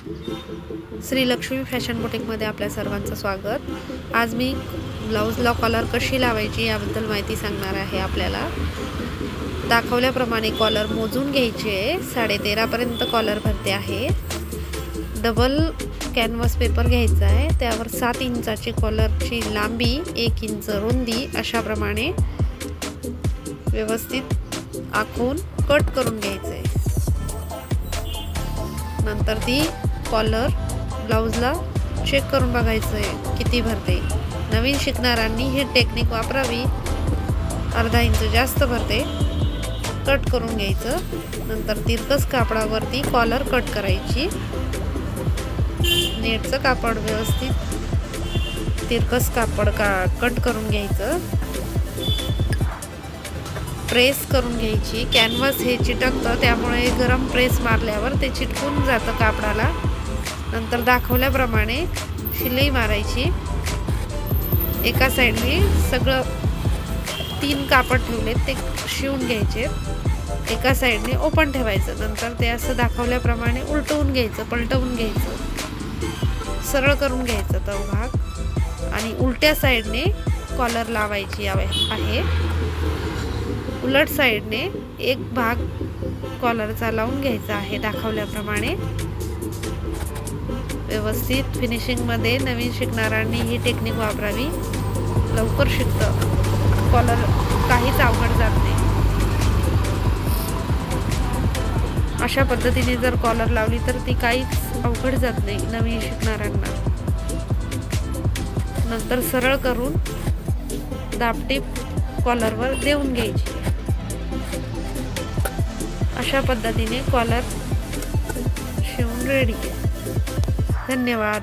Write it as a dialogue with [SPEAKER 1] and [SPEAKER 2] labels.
[SPEAKER 1] Shri Lakshmi fashion बुटीकमध्ये आपल्या सर्वांचं स्वागत। आज मी ब्लाऊजला कॉलर कशी लावायची याबद्दल माहिती सांगणार आहे। आपल्याला दाखवल्याप्रमाणे कॉलर मोजून घ्यायची आहे। 13.5 पर्यंत कॉलर भरते आहे। डबल कॅनव्हास पेपर घ्यायचा आहे, त्यावर 7 इंचाची कॉलरची लांबी, 1 इंच रुंदी अशा प्रमाणे व्यवस्थित आखून कट करून घ्यायचं आहे। नंतर ती कॉलर ब्लाऊजला चेक करून बघायचं आहे किती भरते। नवीन शिकणाऱ्यांनी ही टेक्निक वापरावी। अर्धा इंच जास्त भरते, कट करून घ्यायचं। नंतर तिरकस कापडावरती कॉलर कट करायची। नेटचं कापड व्यवस्थित तिरकस कापड कट करून घ्यायचं। प्रेस करून घ्यायची। कॅनव्हास हे चिटकतं, त्यामुळे गरम प्रेस मारल्यावर ते चिटकून जातं कापडाला। नंतर दाखवल्याप्रमाणे शिलाई मारायची। एका साईडने सगळं 3 कापड ठेवलेत ते शिवून घ्यायचे, एका साईडने ओपन ठेवायचं। नंतर ते असं दाखवल्याप्रमाणे उलटवून घ्यायचं, पलटवून घ्यायचं, सरळ करून घ्यायचं तो भाग आणि उलट्या साईडने कॉलर लावायची आहे। उलट साईडने एक भाग कॉलरचा लावून घ्यायचा आहे दाखवल्याप्रमाणे। व्यवस्थित फिनिशिंग मध्ये नवीन शिकणाऱ्यांनी ही टेक्निक वापरावी। लवकर शिकतं, कॉलर काहीच अवघड जात नाही। अशा पद्धतीने जर कॉलर लावली तर ती काहीच अवघड जात नाही नवीन शिकणाऱ्यांना। नंतर सरळ करून दाबटीप कॉलरवर देऊन घ्यायची। अशा पद्धतीने कॉलर शिवून रेडी। धन्यवाद।